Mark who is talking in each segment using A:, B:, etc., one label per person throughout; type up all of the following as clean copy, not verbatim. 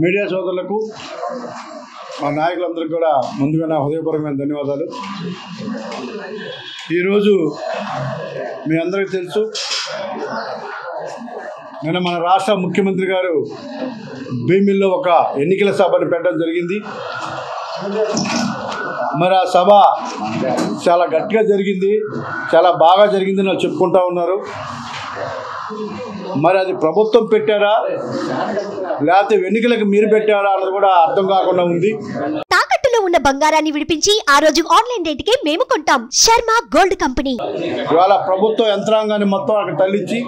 A: Media సోదరులకు మా నాయకులందరికీ కూడా ముందుగా నా హృదయపూర్వకమైన ధన్యవాదాలు. ఈరోజు మీ అందరికీ తెలుసు, నిన్న మన రాష్ట్ర ముఖ్యమంత్రి గారు భీమిల్లో ఒక ఎన్నికల సభను పెట్టడం జరిగింది. మరి ఆ సభ చాలా గట్టిగా జరిగింది, చాలా బాగా జరిగిందని వాళ్ళు చెప్పుకుంటూ ఉన్నారు. మరి అది ప్రభుత్వం పెట్టారా లేకపోతే ఎన్నికలకు మీరు పెట్టారా అన్నది కూడా అర్థం కాకుండా ఉంది.
B: తాకట్టులో ఉన్న బంగారాన్ని విడిపించి ఆ రోజు ఆన్లైన్ రేటుకే మేము కొంటాం. Sharma gold company.
A: ఇవాళ ప్రభుత్వ యంత్రాంగాన్ని మొత్తం అక్కడ తల్లించి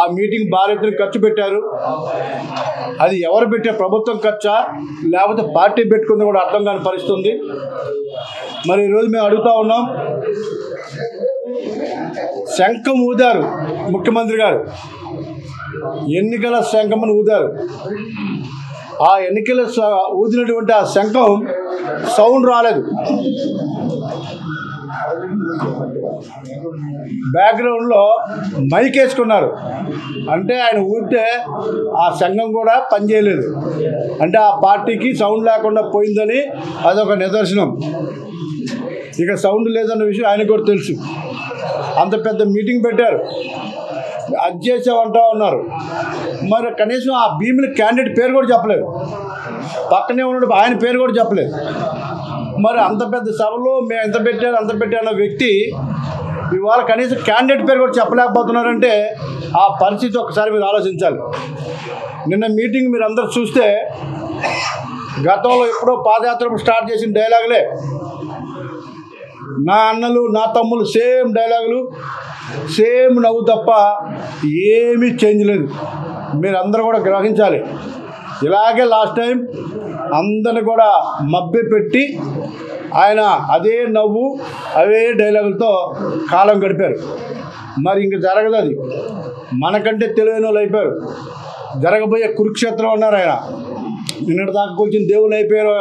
A: ఆ మీటింగ్ భారీ ఎత్తున ఖర్చు పెట్టారు. అది ఎవరు పెట్టే ప్రభుత్వం ఖర్చా లేకపోతే పార్టీ పెట్టుకుంది కూడా అర్థం కాని పరిస్థితి ఉంది. మరి ఈరోజు మేము అడుగుతూ ఉన్నాం, శంఖం ఊదారు ముఖ్యమంత్రి గారు, ఎన్నికల శంఖమును ఊదారు. ఆ ఎన్నికల ఊదినటువంటి ఆ శంఖం సౌండ్ రాలేదు. బ్యాక్గ్రౌండ్లో మైక్ వేసుకున్నారు, అంటే ఆయన ఊదితే ఆ శంఖం కూడా పనిచేయలేదు, అంటే ఆ పార్టీకి సౌండ్ లేకుండా పోయిందని అదొక నిదర్శనం. ఇక సౌండ్ లేదన్న విషయం ఆయనకు కూడా తెలుసు. అంత పెద్ద మీటింగ్ పెట్టారు, అది చేసామంటా ఉన్నారు. మరి కనీసం ఆ భీమిలి క్యాండిడేట్ పేరు కూడా చెప్పలేదు, పక్కనే ఉన్నాడు ఆయన పేరు కూడా చెప్పలేదు. మరి అంత పెద్ద సభలో మేము ఎంత పెట్టారన్న వ్యక్తి ఇవాళ కనీసం క్యాండిడేట్ పేరు కూడా చెప్పలేకపోతున్నారంటే ఆ పరిస్థితి ఒకసారి మీరు ఆలోచించాలి. నిన్న మీటింగ్ మీరు అందరూ చూస్తే గతంలో ఎప్పుడో పాదయాత్ర స్టార్ట్ చేసిన డైలాగులే, నా అన్నలు నా తమ్ముళ్ళు సేమ్ డైలాగులు, సేమ్ నవ్వు తప్ప ఏమీ చేంజ్ లేదు. మీరు అందరూ కూడా గ్రహించాలి. ఇలాగే లాస్ట్ టైం అందరిని కూడా మభ్యపెట్టి ఆయన అదే నవ్వు అవే డైలాగులతో కాలం గడిపారు. మరి ఇంక జరగదు అది. మనకంటే తెలివైన వాళ్ళు అయిపోయారు. జరగబోయే కురుక్షేత్రం ఉన్నారు ఆయన. నిన్నటి దాకా కొంచెం దేవుళ్ళు అయిపోయారో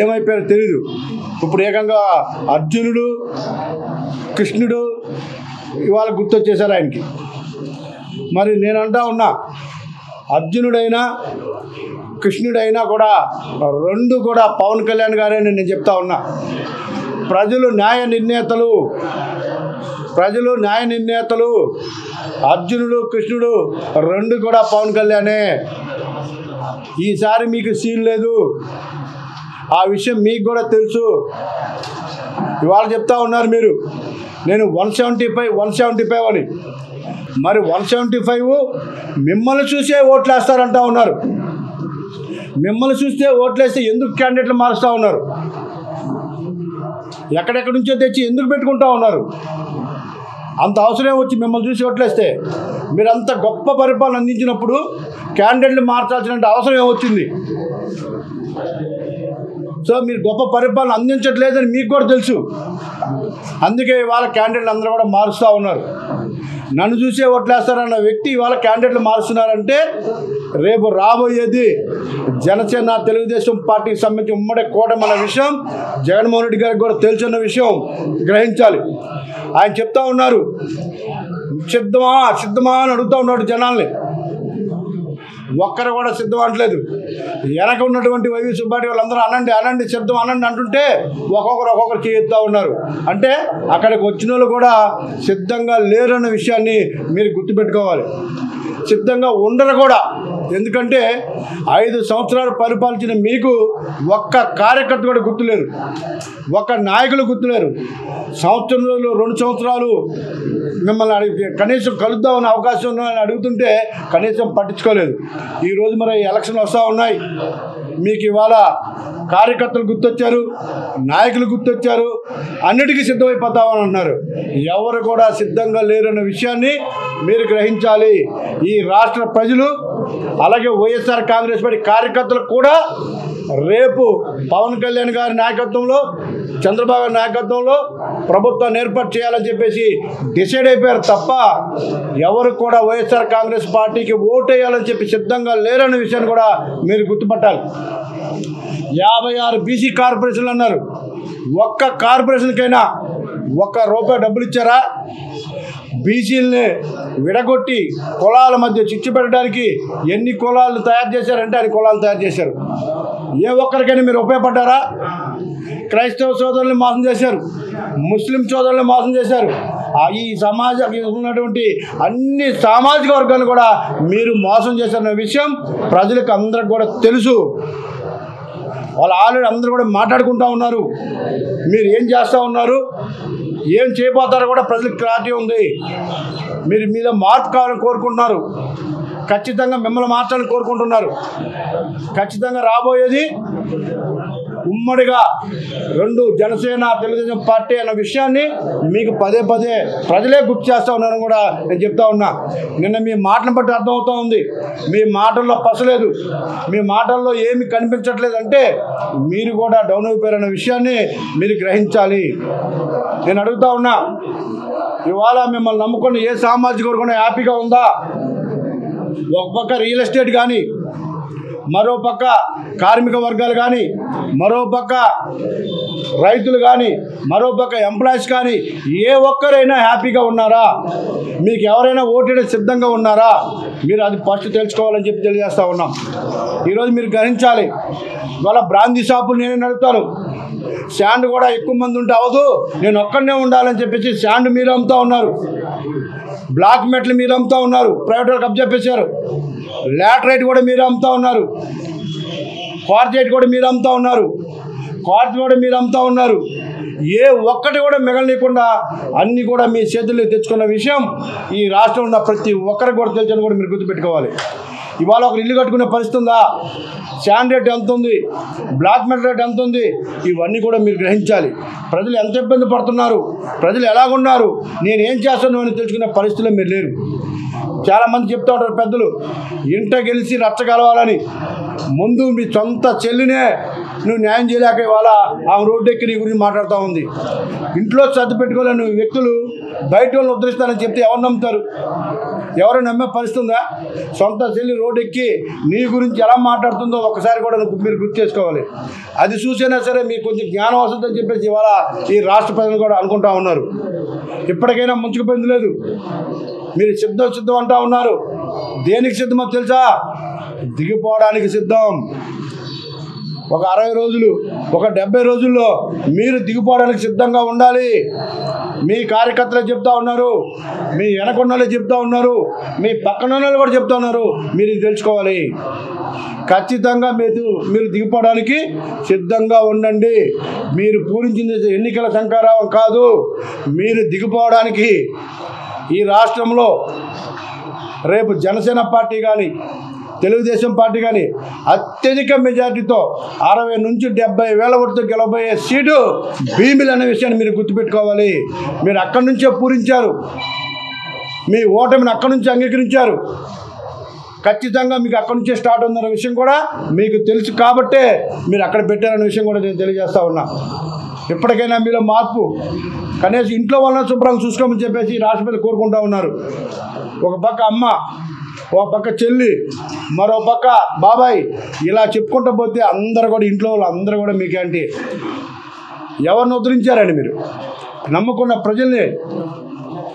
A: ఏమైపోయారో తెలీదు. ఇప్పుడు ఏకంగా అర్జునుడు కృష్ణుడు ఇవాళ గుర్తొచ్చేశారు ఆయనకి. మరి నేను అంటా ఉన్నా, అర్జునుడైనా కృష్ణుడైనా కూడా రెండు కూడా పవన్ కళ్యాణ్ గారే నేను చెప్తా ఉన్నా. ప్రజలు న్యాయ నిర్ణేతలు అర్జునుడు కృష్ణుడు రెండు కూడా పవన్ కళ్యాణే. ఈసారి మీకు సీన్ లేదు, ఆ విషయం మీకు కూడా తెలుసు. ఇవాళ చెప్తా ఉన్నారు మీరు, నేను 175 అని. మరి 175 మిమ్మల్ని చూసే ఓట్లు వేస్తారంటా ఉన్నారు. మిమ్మల్ని చూస్తే ఓట్లేస్తే ఎందుకు క్యాండిడేట్లు మారుస్తూ ఉన్నారు? ఎక్కడెక్కడి నుంచో తెచ్చి ఎందుకు పెట్టుకుంటా ఉన్నారు? అంత అవసరం వచ్చి మిమ్మల్ని చూసి ఓట్లేస్తే మీరు అంత గొప్ప పరిపాలన అందించినప్పుడు క్యాండిడేట్లు మార్చాల్సిన అవసరం ఏమొచ్చింది? సో మీరు గొప్ప పరిపాలన అందించట్లేదని మీకు కూడా తెలుసు. అందుకే ఇవాళ క్యాండిడేట్లు అందరూ కూడా మారుస్తూ ఉన్నారు. నన్ను చూసే ఓట్లేస్తారన్న వ్యక్తి ఇవాళ క్యాండిడేట్లు మారుస్తున్నారంటే రేపు రాబోయేది జనసేన తెలుగుదేశం పార్టీకి సంబంధించి ఉమ్మడి కూటమి అన్న విషయం జగన్మోహన్ రెడ్డి గారికి కూడా తెలుసున్న విషయం గ్రహించాలి. ఆయన చెప్తా ఉన్నారు, సిద్ధమా అని అడుగుతూ ఉన్నాడు జనాల్ని. ఒక్కరు కూడా సిద్ధం అనట్లేదు. వెనక ఉన్నటువంటి వైవి సుబ్బారెడ్డి వాళ్ళందరూ అనండి సిద్ధం అనండి అంటుంటే ఒక్కొక్కరు చేస్తూ ఉన్నారు. అంటే అక్కడికి వచ్చిన వాళ్ళు కూడా సిద్ధంగా లేరన్న విషయాన్ని మీరు గుర్తుపెట్టుకోవాలి. సిద్ధంగా ఉండరు కూడా. ఎందుకంటే 5 సంవత్సరాలు పరిపాలించిన మీకు ఒక్క కార్యకర్త కూడా గుర్తులేరు, ఒక్క నాయకులు గుర్తులేరు. సంవత్సరం రోజులు 2 సంవత్సరాలు మిమ్మల్ని అడిగి కనీసం కలుద్దామని అవకాశం ఉందని అడుగుతుంటే కనీసం పట్టించుకోలేదు. ఈరోజు మరి ఎలక్షన్లు వస్తూ ఉన్నాయి. మీకు ఇవాళ కార్యకర్తలు గుర్తొచ్చారు, నాయకులు గుర్తొచ్చారు, అన్నిటికీ సిద్ధమైపోతామని అన్నారు. ఎవరు కూడా సిద్ధంగా లేరన్న విషయాన్ని మీరు గ్రహించాలి. ఈ రాష్ట్ర ప్రజలు అలాగే వైఎస్ఆర్ కాంగ్రెస్ పార్టీ కార్యకర్తలు కూడా రేపు పవన్ కళ్యాణ్ గారి నాయకత్వంలో, చంద్రబాబు నాయకత్వంలో ప్రభుత్వాన్ని ఏర్పాటు చేయాలని చెప్పేసి డిసైడ్ అయిపోయారు తప్ప ఎవరు కూడా వైఎస్ఆర్ కాంగ్రెస్ పార్టీకి ఓటు వేయాలని చెప్పి సిద్ధంగా లేరన్న విషయాన్ని కూడా మీరు గుర్తుపట్టాలి. 56 బీసీ కార్పొరేషన్లు అన్నారు. ఒక్క కార్పొరేషన్కైనా ₹1 డబ్బులు ఇచ్చారా? బీసీలని విడగొట్టి కులాల మధ్య చిచ్చు పెట్టడానికి ఎన్ని కులాలను తయారు చేశారంటే అన్ని కులాలు తయారు చేశారు. ఏ ఒక్కరికైనా మీరు ఉపయోగపడ్డారా? క్రైస్తవ సోదరుల్ని మోసం చేశారు, ముస్లిం సోదరుల్ని మోసం చేశారు. ఈ సమాజానికి ఉన్నటువంటి అన్ని సామాజిక వర్గాలను కూడా మీరు మోసం చేశారన్న విషయం ప్రజలకు అందరికి కూడా తెలుసు. వాళ్ళు ఆల్రెడీ అందరూ కూడా మాట్లాడుకుంటూ ఉన్నారు. మీరు ఏం చేస్తూ ఉన్నారు, ఏం చేయబోతారో కూడా ప్రజలకు క్లారిటీ ఉంది. మీరు మీద మార్పు కావాలని కోరుకుంటున్నారు. ఖచ్చితంగా మిమ్మల్ని మార్చాలని కోరుకుంటున్నారు. ఖచ్చితంగా రాబోయేది ఉమ్మడిగా 2 జనసేన తెలుగుదేశం పార్టీ అన్న విషయాన్ని మీకు పదే పదే ప్రజలే గుర్తు చేస్తూ ఉన్నారని కూడా నేను చెప్తా ఉన్నా. నిన్న మీ మాటలను బట్టి అర్థమవుతూ ఉంది, మీ మాటల్లో పసలేదు, మీ మాటల్లో ఏమి కనిపించట్లేదు. అంటే మీరు కూడా డౌన్ అయిపోయారన్న విషయాన్ని మీరు గ్రహించాలి. నేను అడుగుతా ఉన్నా, ఇవాళ మిమ్మల్ని నమ్ముకుని ఏ సామాజిక వర్గం హ్యాపీగా ఉందా? ఒక పక్క రియల్ ఎస్టేట్ కానీ, మరో పక్క కార్మిక వర్గాలు కానీ, మరో పక్క రైతులు కానీ, మరో పక్క ఎంప్లాయీస్ కానీ ఏ ఒక్కరైనా హ్యాపీగా ఉన్నారా? మీకు ఎవరైనా ఓటేయడానికి సిద్ధంగా ఉన్నారా? మీరు అది ఫస్ట్ తెలుసుకోవాలని చెప్పి తెలియజేస్తూ ఉన్నాం. ఈరోజు మీరు గ్రహించాలి. ఇవాళ బ్రాందీ షాపులు నేనే నడుపుతాను. శాండ్ కూడా ఎక్కువ మంది ఉంటే అవదు, నేను ఒక్కడనే ఉండాలని చెప్పేసి శాండ్ మీరు అమ్ముతూ ఉన్నారు. బ్లాక్ మెటల్ మీరు అమ్ముతూ ఉన్నారు, ప్రైవేట్ వాళ్ళకి అప్పచెప్పేశారు. లాటరైట్ కూడా మీరు అమ్ముతూ ఉన్నారు, క్వార్జైట్ కూడా మీరు అమ్ముతూ ఉన్నారు, క్వార్జ్ కూడా మీరు అమ్ముతూ ఉన్నారు. ఏ ఒక్కటి కూడా మిగలనీయకుండా అన్నీ కూడా మీ చేతుల్లో తెచ్చుకున్న విషయం ఈ రాష్ట్రంలో ఉన్న ప్రతి ఒక్కరికి కూడా తెలుసని కూడా మీరు గుర్తుపెట్టుకోవాలి. ఇవాళ ఒక ఇల్లు కట్టుకునే పరిస్థితి ఉందా? శాండ్ రేట్ ఎంత ఉంది, బ్లాక్ మెటల్ రేట్ ఎంత ఉంది, ఇవన్నీ కూడా మీరు గ్రహించాలి. ప్రజలు ఎంత ఇబ్బంది పడుతున్నారు, ప్రజలు ఎలాగున్నారు, నేను ఏం చేస్తాను అని తెలుసుకునే పరిస్థితుల్లో మీరు లేరు. చాలామంది చెప్తూ ఉంటారు పెద్దలు, ఇంట గెలిచి రచ్చగలవాలని. ముందు మీ సొంత చెల్లినే నువ్వు న్యాయం చేయలేక ఇవాళ ఆమె రోడ్డు ఎక్కి నీ గురించి మాట్లాడుతూ ఉంది. ఇంట్లో సర్ది పెట్టుకోలేని వ్యక్తులు బయట వాళ్ళని ఉద్ధరిస్తారని చెప్తే ఎవరు నమ్ముతారు? ఎవరు నమ్మే పరిస్థితి ఉందా? సొంత చెల్లి రోడ్డు ఎక్కి నీ గురించి ఎలా మాట్లాడుతుందో ఒకసారి కూడా మీరు గుర్తు చేసుకోవాలి. అది చూసైనా సరే మీకు కొంచెం జ్ఞానం వస్తుందని చెప్పేసి ఇవాళ ఈ రాష్ట్ర ప్రజలు కూడా అనుకుంటా ఉన్నారు. ఇప్పటికైనా ముంచుకుపోయింది లేదు. మీరు సిద్ధం అంటూ ఉన్నారు. దేనికి సిద్ధమో తెలుసా? దిగిపోవడానికి సిద్ధం. ఒక 60 రోజులు, ఒక 70 రోజుల్లో మీరు దిగిపోవడానికి సిద్ధంగా ఉండాలి. మీ కార్యకర్తలే చెప్తా ఉన్నారు, మీ వెనకున్నోళ్ళే చెప్తా ఉన్నారు, మీ పక్కన వాళ్ళు కూడా చెప్తా ఉన్నారు. మీరు ఇది తెలుసుకోవాలి. ఖచ్చితంగా మీరు దిగిపోవడానికి సిద్ధంగా ఉండండి. మీరు పూరించింది ఎన్నికల శంఖారావం కాదు. మీరు దిగిపోవడానికి ఈ రాష్ట్రంలో రేపు జనసేన పార్టీ కానీ, తెలుగుదేశం పార్టీ కానీ అత్యధిక మెజార్టీతో 60 నుంచి 70,000 ఓటుతో గెలవబోయే సీటు భీమిలి అనే విషయాన్ని మీరు గుర్తుపెట్టుకోవాలి. మీరు అక్కడి నుంచే పూరించారు, మీ ఓటమిని అక్కడి నుంచి అంగీకరించారు. ఖచ్చితంగా మీకు అక్కడి నుంచే స్టార్ట్ ఉందన్న విషయం కూడా మీకు తెలుసు కాబట్టే మీరు అక్కడ పెట్టారన్న విషయం కూడా నేను తెలియజేస్తా ఉన్నా. ఇప్పటికైనా మీలో మార్పు, కనీసం ఇంట్లో వాళ్ళని శుభ్రంగా చూసుకోమని చెప్పేసి రాష్ట్రపతి కోరుకుంటూ ఉన్నారు. ఒక పక్క అమ్మ, ఒక పక్క చెల్లి, మరో పక్క బాబాయ్, ఇలా చెప్పుకుంటూ పోతే అందరూ కూడా ఇంట్లో వాళ్ళు అందరూ కూడా మీకేంటి ఎవరిని ఉద్ధరించారండి? మీరు నమ్ముకున్న ప్రజల్ని,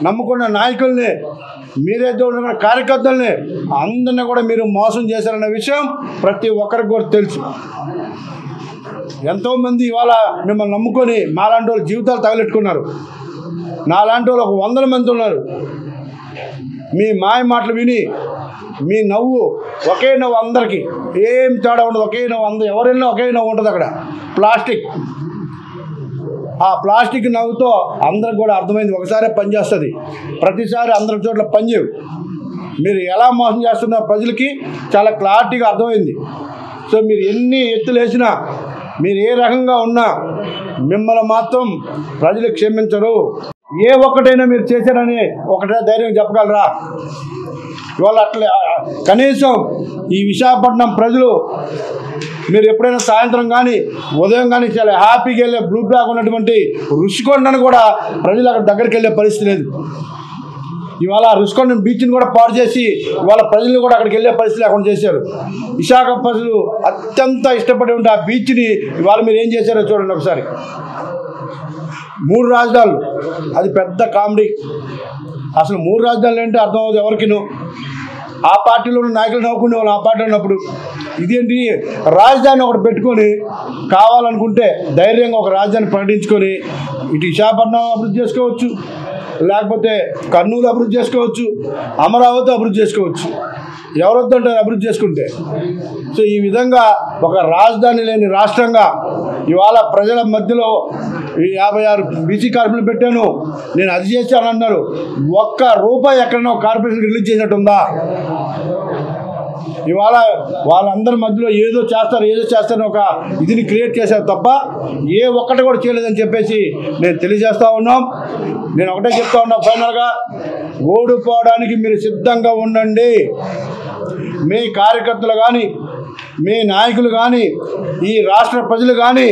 A: నమ్ముకున్న నాయకుల్ని, మీరైతే ఉన్న కార్యకర్తల్ని అందరినీ కూడా మీరు మోసం చేశారన్న విషయం ప్రతి ఒక్కరికి కూడా తెలుసు. ఎంతోమంది ఇవాళ మిమ్మల్ని నమ్ముకొని మాలాంటి వాళ్ళు జీవితాలు తగలెట్టుకున్నారు. నాలాంటి వాళ్ళు ఒక 100 మంది ఉన్నారు. మీ మాయ మాటలు విని మీ నవ్వు ఒకే నవ్వు, అందరికీ ఏం తేడా ఉండదు, ఒకే నవ్వు. ఎవరైనా ఒకే నవ్వు ఉంటుంది అక్కడ. ప్లాస్టిక్, ఆ ప్లాస్టిక్ నవ్వుతో అందరికి కూడా అర్థమైంది, ఒకసారి పనిచేస్తుంది, ప్రతిసారి అందరి చోట్ల పనిచేయవు. మీరు ఎలా మోసం చేస్తున్న ప్రజలకి చాలా క్లారిటీగా అర్థమైంది. సో మీరు ఎన్ని ఎత్తులు వేసినా, మీరు ఏ రకంగా ఉన్నా మిమ్మల్ని మాత్రం ప్రజలు క్షమించరు. ఏ ఒక్కటైనా మీరు చేశారని ఒకటే ధైర్యం చెప్పగలరా? ఇవాళ అట్లా కనీసం ఈ విశాఖపట్నం ప్రజలు మీరు ఎప్పుడైనా సాయంత్రం కానీ ఉదయం కానీ చాలా హ్యాపీగా వెళ్ళే బ్లూ బ్లాక్ ఉన్నటువంటి రుషికొండను కూడా ప్రజలు అక్కడ దగ్గరికి వెళ్ళే పరిస్థితి లేదు. ఇవాళ రుషికొండ బీచ్ని కూడా పాడు చేసి ఇవాళ ప్రజలు కూడా అక్కడికి వెళ్ళే పరిస్థితి లేకుండా చేశారు. విశాఖ ప్రజలు అత్యంత ఇష్టపడి ఉంటే ఆ బీచ్ని ఇవాళ మీరు ఏం చేశారో చూడండి ఒకసారి. 3 రాజధానులు, అది పెద్ద కామెడీ. అసలు 3 రాజధానులు అంటే అర్థం అవుతుంది ఎవరికిను. ఆ పార్టీలో ఉన్న నాయకులు నవ్వుకునే వాళ్ళు ఆ పార్టీలో ఉన్నప్పుడు. ఇదేంటి రాజధాని ఒకటి పెట్టుకొని కావాలనుకుంటే ధైర్యంగా ఒక రాజధాని ప్రకటించుకొని ఇటు విశాఖపట్నం అభివృద్ధి చేసుకోవచ్చు, లేకపోతే కర్నూలు అభివృద్ధి చేసుకోవచ్చు, అమరావతి అభివృద్ధి చేసుకోవచ్చు. ఎవరొద్దంటారు అభివృద్ధి చేసుకుంటే? సో ఈ విధంగా ఒక రాజధాని లేని రాష్ట్రంగా ఇవాళ ప్రజల మధ్యలో 56 బీసీ కార్పొరేషన్ పెట్టాను, నేను అది చేశాను అన్నారు. ₹1 ఎక్కడైనా కార్పొరేషన్ రిలీజ్ చేసినట్టుందా? ఇవాళ వాళ్ళందరి మధ్యలో ఏదో చేస్తారని ఒక ఇదిని క్రియేట్ చేశారు తప్ప ఏ ఒక్కటి కూడా చేయలేదని చెప్పేసి నేను తెలియజేస్తా ఉన్నాం. నేను ఒకటే చెప్తా ఉన్నా, ఫైనల్గా ఓడిపోవడానికి మీరు సిద్ధంగా ఉండండి. మీ కార్యకర్తలు కానీ, మీ నాయకులు కానీ, ఈ రాష్ట్ర ప్రజలు కానీ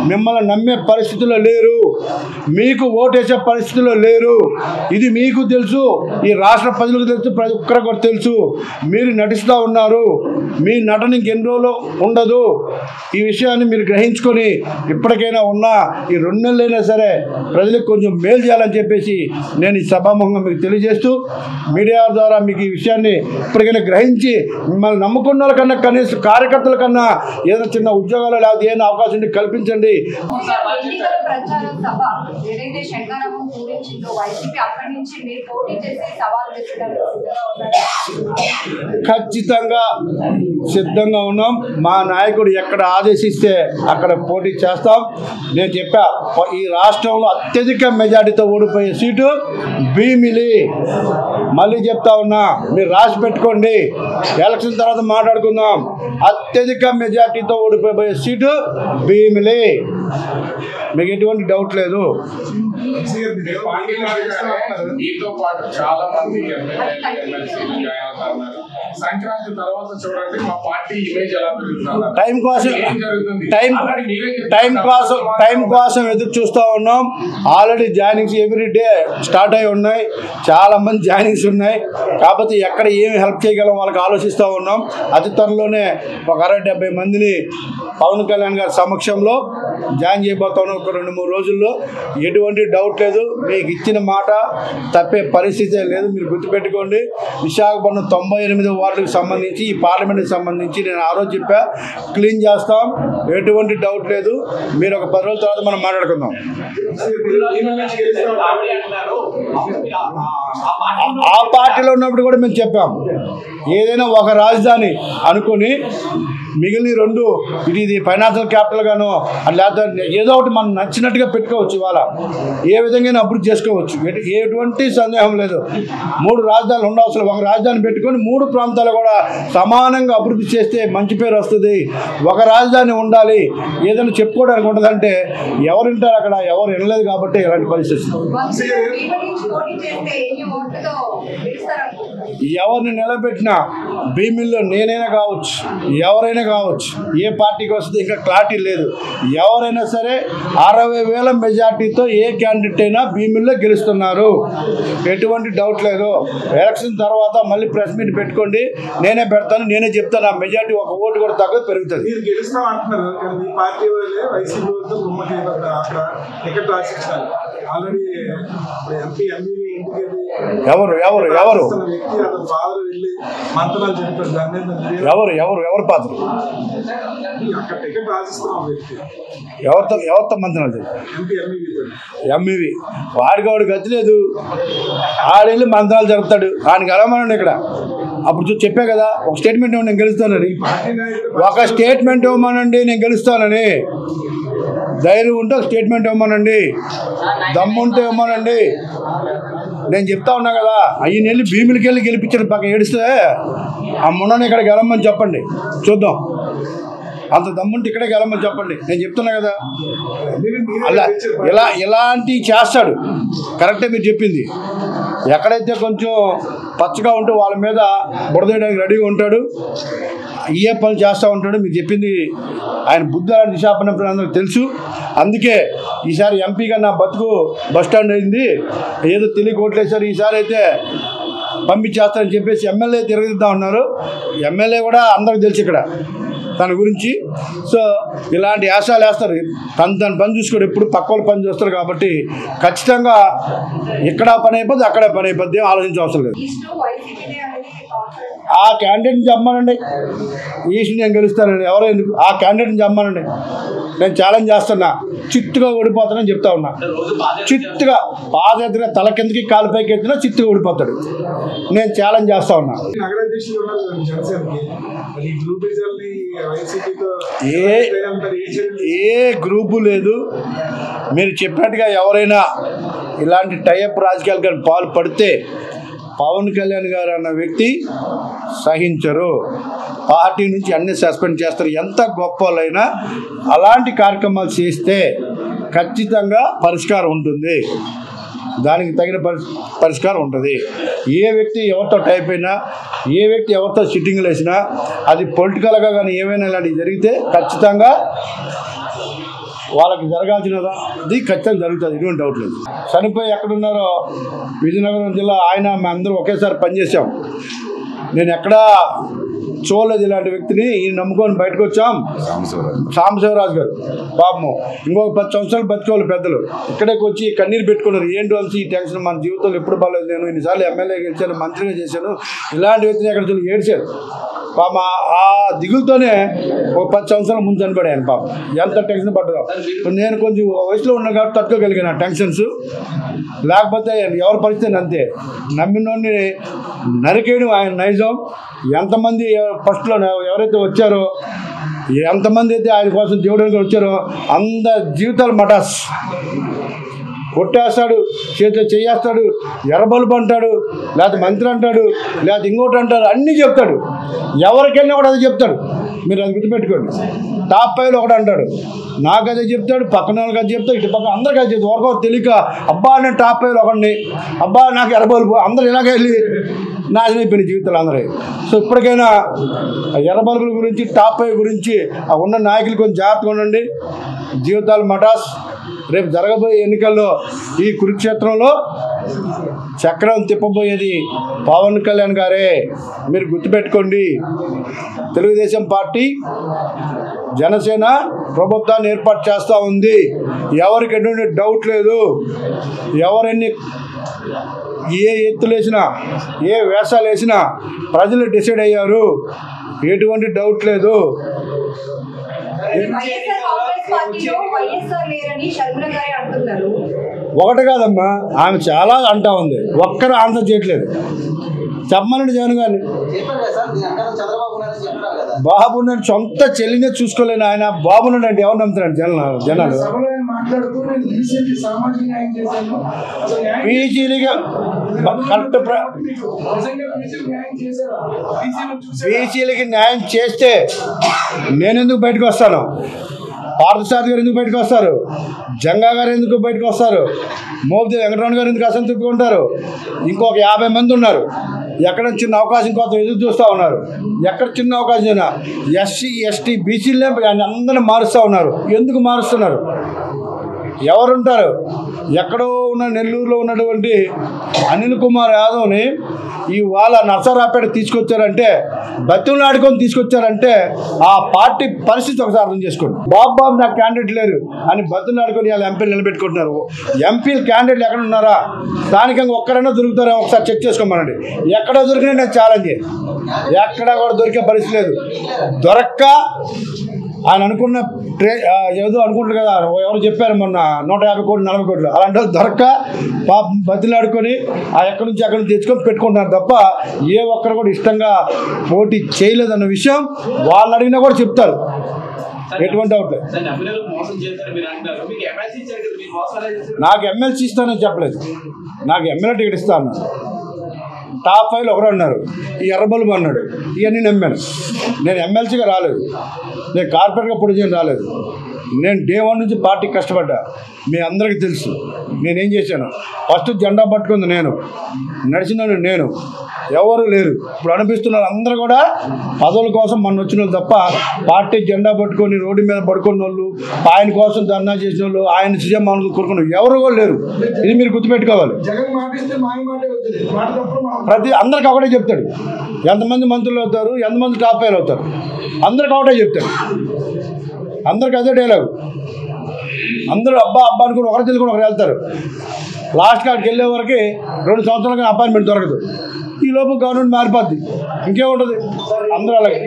A: మిమ్మల్ని నమ్మే పరిస్థితుల్లో లేరు, మీకు ఓటేసే పరిస్థితుల్లో లేరు. ఇది మీకు తెలుసు, ఈ రాష్ట్ర ప్రజలకు తెలుసు, ప్రతి ఒక్కరికి కూడా తెలుసు. మీరు నటిస్తూ ఉన్నారు, మీ నటన ఇంకెన్ని రోజులు ఉండదు. ఈ విషయాన్ని మీరు గ్రహించుకొని ఇప్పటికైనా ఉన్న ఈ 2 నెలలైనా సరే ప్రజలకు కొంచెం మేలు చేయాలని చెప్పేసి నేను ఈ సభాముఖంగా మీకు తెలియజేస్తూ, మీడియా ద్వారా మీకు ఈ విషయాన్ని ఇప్పటికైనా గ్రహించి మిమ్మల్ని నమ్ముకున్న వాళ్ళకన్నా, కనీసం కార్యకర్తల కన్నా ఏదైనా చిన్న ఉద్యోగాలు లేకపోతే ఏదైనా అవకాశం ఉంటే కల్పించండి. ఖచ్చితంగా సిద్ధంగా ఉన్నాం. మా నాయకుడు ఎక్కడ ఆదేశిస్తే అక్కడ పోటీ చేస్తాం. నేను చెప్పా, ఈ రాష్ట్రంలో అత్యధిక మెజార్టీతో ఓడిపోయే సీటు భీమిలి. మళ్ళీ చెప్తా ఉన్నా, మీరు రాసి పెట్టుకోండి, ఎలక్షన్ తర్వాత మాట్లాడుకుందాం. అత్యధిక మెజార్టీతో ఓడిపోయే సీటు భీమిలి, మీకు ఎటువంటి డౌట్ లేదు.
C: మీతో పాటు చాలా మంది సంక్రాంతి తర్వాత చూడండి మా పార్టీ ఇమేజ్ ఎలా పెరుగుతుంది.
A: టైం కోసం ఎదురు చూస్తూ ఉన్నాం. Already joinings every day start అయి ఉన్నాయి, చాలా మంది జాయినింగ్స్ ఉన్నాయి. కాకపోతే ఎక్కడ ఏమి హెల్ప్ చేయగలం వాళ్ళకి ఆలోచిస్తూ ఉన్నాం. అతి త్వరలోనే ఒక 60-70 మందిని పవన్ కళ్యాణ్ గారి సమక్షంలో జాయిన్ చేయబోతా ఉన్నాం ఒక 2-3 రోజుల్లో. ఎటువంటి డౌట్ లేదు, మీకు ఇచ్చిన మాట తప్పే పరిస్థితే లేదు. మీరు గుర్తుపెట్టుకోండి, విశాఖపట్నం 98 వార్డులకు సంబంధించి, ఈ పార్లమెంట్కి సంబంధించి నేను ఆ రోజు చెప్పా, క్లీన్ చేస్తాం, ఎటువంటి డౌట్ లేదు. మీరు ఒక 10 రోజుల తర్వాత మనం మాట్లాడుకుందాం. ఆ పార్టీలో ఉన్నప్పుడు కూడా మేము చెప్పాం, ఏదైనా ఒక రాజధాని అనుకుని మిగిలిన 2 ఇది ఫైనాన్షియల్ క్యాపిటల్ గాను లేకపోతే ఏదో ఒకటి మనం నచ్చినట్టుగా పెట్టుకోవచ్చు. ఇవాళ ఏ విధంగా అభివృద్ధి చేసుకోవచ్చు, ఎటువంటి సందేహం లేదు. 3 రాజధానులు ఉండవసరం, ఒక రాజధాని పెట్టుకొని 3 ప్రాంతాలు కూడా సమానంగా అభివృద్ధి చేస్తే మంచి పేరు వస్తుంది. ఒక రాజధాని ఉండాలి, ఏదైనా చెప్పుకోవడానికి ఉండదంటే ఎవరు వింటారు? అక్కడ ఎవరు వినలేదు కాబట్టి ఇలాంటి పరిస్థితి. ఎవరిని నిలబెట్టినా భీమిల్లో నేనైనా కావచ్చు, ఎవరైనా కావచ్చు, ఏ పార్టీకి వస్తుంది ఇంకా క్లారిటీ లేదు. ఎవరైనా సరే 60,000 మెజార్టీతో ఏ క్యాండిడేట్ అయినా భీమిల్లో గెలుస్తున్నారు, ఎటువంటి డౌట్ లేదు. ఎలక్షన్ తర్వాత మళ్ళీ ప్రెస్ మీట్ పెట్టుకోండి, నేనే పెడతాను, నేనే చెప్తాను. ఆ మెజార్టీ ఒక ఓటు కూడా తగ్గ పెరుగుతుంది. ఎవరు ఎవరు ఎవరు ఎవరు పాత్ర ఎవరితో మంత్రాలు ఎంఈవి వాడికి గతి లేదు. ఆడెళ్ళి మంత్రాలు జరుపుతాడు, ఆయనకి అలమనండి. ఇక్కడ అప్పుడు చెప్పే కదా, ఒక స్టేట్మెంట్ ఇవ్వండి నేను గెలుస్తానని, ఒక స్టేట్మెంట్ ఇవ్వమనండి నేను గెలుస్తానని. ధైర్యం ఉంటే ఒక స్టేట్మెంట్ ఇవ్వమనండి, దమ్ముంటే ఇవ్వమనండి. నేను చెప్తా ఉన్నా కదా, అయ్యి వెళ్ళి భీములకి వెళ్ళి గెలిపించాడు. పక్క ఏడిస్తే ఆ మొన్నని ఇక్కడ గెలమని చెప్పండి, చూద్దాం. అంత దమ్ముంటే ఇక్కడే గెలమని చెప్పండి. నేను చెప్తున్నా కదా, అలా ఇలాంటివి చేస్తాడు. కరెక్టే మీరు చెప్పింది. ఎక్కడైతే కొంచెం పచ్చగా ఉంటే వాళ్ళ మీద బుడదేయడానికి రెడీగా ఉంటాడు, ఏ పనులు చేస్తూ ఉంటాడు. మీరు చెప్పింది ఆయన బుద్ధి అలాంటి విశాఖపట్నం అందరికి తెలుసు. అందుకే ఈసారి ఎంపీగా నా బతుకు బస్టాండ్ అయింది, ఏదో తెలియక ఓట్లేసారు. ఈసారి అయితే పంపించేస్తారని చెప్పేసి ఎమ్మెల్యే తిరగదిద్దాం ఉన్నారు. ఎమ్మెల్యే కూడా అందరికి తెలుసు ఇక్కడ తన గురించి. సో ఇలాంటి యాసాలు వేస్తారు. తన పని చూసుకోడు, ఎప్పుడు పక్క వాళ్ళ పని చూస్తారు. కాబట్టి ఖచ్చితంగా ఇక్కడ పని అయిపోద్ది, అక్కడ పని అయిపోద్ది, ఆలోచించే అవసరం లేదు. ఆ క్యాండిడేట్ని చెప్పమానండి. ఈస్ట్ నేను గెలుస్తానండి, ఎవరో ఎందుకు ఆ క్యాండిడేట్ని చెప్పమానండి. నేను ఛాలెంజ్ చేస్తున్నా, చిత్తుగా ఓడిపోతానని చెప్తా ఉన్నా. చిత్తుగా పాదయాత్ర తల కిందకి కాలు పైకి ఎత్తినా చిత్తుగా ఓడిపోతాడు. నేను ఛాలెంజ్ చేస్తా ఉన్నా. ఏ గ్రూపు లేదు. మీరు చెప్పినట్టుగా ఎవరైనా ఇలాంటి టైఅప్ రాజకీయాలు కానీ పాల్పడితే పవన్ కళ్యాణ్ గారు అన్న వ్యక్తి సహించరు. పార్టీ నుంచి అన్ని సస్పెండ్ చేస్తారు. ఎంత గొప్ప వాళ్ళైనా అలాంటి కార్యక్రమాలు చేస్తే ఖచ్చితంగా పరిష్కారం ఉంటుంది. దానికి తగిన పరిష్కారం ఉంటుంది. ఏ వ్యక్తి ఎవరితో టైప్ అయినా, ఏ వ్యక్తి ఎవరితో సిట్టింగ్లు వేసినా, అది పొలిటికల్గా కానీ ఏమైనా ఇలాంటివి జరిగితే ఖచ్చితంగా వాళ్ళకి జరగాల్సినది ఖచ్చితంగా జరుగుతుంది. ఎటువంటి డౌట్ లేదు. చనిపోయి ఎక్కడున్నారో విజయనగరం జిల్లా ఆయన అందరూ ఒకేసారి పనిచేసాం. నేను ఎక్కడా చూడలేదు ఇలాంటి వ్యక్తిని. ఈయన నమ్ముకొని బయటకు వచ్చాం. సాంబశివరాజు గారు పాపము ఇంకొక 10 సంవత్సరాలు బతికోవాలి పెద్దలు. ఇక్కడికి వచ్చి కన్నీరు పెట్టుకున్నారు. ఏంటి అని ఈ టెన్షన్ మన జీవితంలో ఎప్పుడు బాగాలేదు. నేను ఇన్నిసార్లు ఎమ్మెల్యే గెలిచాను, మంత్రిగా చేశాను, ఇలాంటి వ్యక్తిని ఎక్కడ చూసి ఏడ్చారు పాప. ఆ దిగులతోనే ఒక 10 సంవత్సరాల ముందు చనిపడాను పాప. ఎంత టెన్షన్ పడ్డారో. నేను కొంచెం వయసులో ఉన్నాను కాబట్టి తట్టుకోగలిగాను ఆ టెన్షన్స్. లేకపోతే ఎవరి పరిస్థితి అంతే. నమ్మినోడిని నరికేయడం ఆయన నైజం. ఎంతమంది ఫస్ట్లో ఎవరైతే వచ్చారో, ఎంతమంది అయితే ఆయన కోసం దేవుడానికి వచ్చారో అందరి జీవితాలు మటాస్. కొట్టేస్తాడు, చేతిలో చేయేస్తాడు, ఎర్రబల్బు అంటాడు, లేకపోతే మంత్రి అంటాడు, లేకపోతే ఇంకోటి అంటాడు, అన్నీ చెప్తాడు. ఎవరికైనా కూడా అది చెప్తాడు. మీరు అది గుర్తుపెట్టుకోండి. టాప్ 5లో ఒకటి అంటాడు, నాకు అదే చెప్తాడు, పక్కన వాళ్ళకి అది చెప్తాడు, ఇటు పక్కన అందరికీ అది చెప్తాడు. ఒకరికో తెలియక అబ్బా నేను టాప్ 5లో ఒకడిని, అబ్బా నాకు ఎర్రబల్బు, అందరూ ఇలాగే వెళ్ళి నాశనం అయిపోయిన జీవితాలు అందరూ. సో ఇప్పటికైనా ఎర్రబల్బుల గురించి, టాప్ 5 గురించి ఆ ఉన్న నాయకులు కొంచెం జాగ్రత్తగా ఉండండి. జీవితాలు మటాస్. రేపు జరగబోయే ఎన్నికల్లో ఈ కురుక్షేత్రంలో చక్రం తిప్పబోయేది పవన్ కళ్యాణ్ గారే. మీరు గుర్తుపెట్టుకోండి. తెలుగుదేశం పార్టీ జనసేన ప్రభుత్వాన్ని ఏర్పాటు చేస్తూ ఉంది. ఎవరికి ఎటువంటి డౌట్ లేదు. ఎవరెన్ని ఏ ఎత్తులు వేసినా, ఏ వేషాలు వేసినా ప్రజలు డిసైడ్ అయ్యారు. ఎటువంటి డౌట్ లేదు. ఒకటి కాదమ్మా, ఆమె చాలా అంటా ఉంది. ఒక్కరు ఆన్సర్ చేయట్లేదు. చెప్పమనండి జగన్ గారిని. బాబు నన్ను సొంత చెల్లినే చూసుకోలేను ఆయన. బాబు నన్ను అంటే ఎవరు నమ్ముతారండి జనాలు? బీసీలుగా కరెక్ట్ బీసీలకి న్యాయం చేస్తే నేను ఎందుకు బయటకు వస్తాను? పార్థసారథి గారు ఎందుకు బయటకు వస్తారు? జంగా గారు ఎందుకు బయటకు వస్తారు? మోపిదేవి వెంకటరమణ గారు ఎందుకు అసంతృప్తిగా ఉంటారు? ఇంకొక 50 మంది ఉన్నారు. ఎక్కడ చిన్న అవకాశం కోసం ఎదురు చూస్తూ ఉన్నారు. ఎక్కడ చిన్న అవకాశం అయినా ఎస్సీ ఎస్టీ బీసీలే అందరినీ మారుస్తూ ఉన్నారు. ఎందుకు మారుస్తున్నారు? ఎవరుంటారు? ఎక్కడో ఉన్న నెల్లూరులో ఉన్నటువంటి అనిల్ కుమార్ యాదవ్ని ఇవాళ నర్సరాపేట తీసుకొచ్చారంటే, బతులాడుకొని తీసుకొచ్చారంటే ఆ పార్టీ పరిస్థితి ఒకసారి అర్థం చేసుకోండి. బాబు నాకు క్యాండిడేట్ లేరు అని బతులాడుకొని వాళ్ళు ఎంపీలు నిలబెట్టుకుంటున్నారు. ఎంపీలు క్యాండిడేట్లు ఎక్కడ ఉన్నారా? స్థానికంగా ఒక్కరైనా దొరుకుతారా? ఒకసారి చెక్ చేసుకోమనండి. ఎక్కడ దొరికినా నేను ఛాలెంజ్. ఎక్కడ కూడా దొరికే పరిస్థితి లేదు. దొరక్క ఆయన అనుకున్న ఏదో అనుకుంటారు కదా, ఎవరు చెప్పారు మొన్న 150 కోట్లు 40 కోట్లు అలాంటి వాళ్ళు దొరక్క పాపం బతిలాడుకొని ఎక్కడి నుంచి అక్కడి నుంచి తెచ్చుకొని పెట్టుకుంటున్నారు తప్ప ఏ ఒక్కరు కూడా ఇష్టంగా పోటీ చేయలేదన్న విషయం వాళ్ళు అడిగినా కూడా చెప్తారు. ఎటువంటి డౌట్. నాకు ఎమ్మెల్సీ ఇస్తానని చెప్పలేదు. నాకు ఎమ్మెల్యే టికెట్ ఇస్తాను. టాప్ 5లో ఒకరు అన్నారు. ఈ ఎర్రబల్బు అన్నాడు. ఇవన్నీ నమ్మాను. నేను ఎమ్మెల్సీగా రాలేదు. నేను కార్పొరేట్గా పొడి చేయని రాలేదు. నేను డే 1 నుంచి పార్టీకి కష్టపడ్డా. మీ అందరికీ తెలుసు నేనేం చేశాను. ఫస్ట్ జెండా పట్టుకుంది నేను, నడిచిన నేను, ఎవరు లేరు. ఇప్పుడు అనిపిస్తున్నారు అందరూ కూడా పదవుల కోసం మన వచ్చిన వాళ్ళు తప్ప పార్టీ జెండా పట్టుకొని రోడ్డు మీద పడుకున్న వాళ్ళు, ఆయన కోసం ధర్నా చేసిన వాళ్ళు, ఆయన సీఎం అనుకుని కోరుకున్న ఎవరు కూడా లేరు. ఇది మీరు గుర్తుపెట్టుకోవాలి. ప్రతి అందరికి ఒకటే చెప్తాడు. ఎంతమంది మంత్రులు అవుతారు, ఎంతమంది టాప్ ఫైర్ అవుతారు, అందరికి ఒకటే చెప్తాడు. అందరికి అదే డైలాగు. అందరూ అబ్బా అబ్బా అనుకుని ఒకరు తెలుగుని ఒకరు వెళ్తారు. లాస్ట్ కాడికి వెళ్ళే వరకు 2 సంవత్సరాలుగా అపాయింట్మెంట్ దొరకదు. ఈ లోపు గవర్నమెంట్ మారిపోద్ది, ఇంకేముంటుంది. అందరూ అలాగే.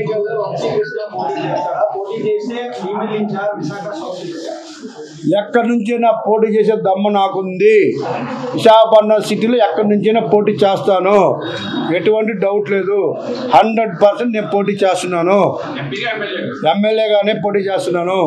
A: ఎక్కడి నుంచైనా పోటీ చేసే దమ్ము నాకుంది. విశాఖపట్నం సిటీలో ఎక్కడి నుంచైనా పోటీ చేస్తాను, ఎటువంటి డౌట్ లేదు. 100% నేను పోటీ చేస్తున్నాను. ఎమ్మెల్యేగానే పోటీ చేస్తున్నాను.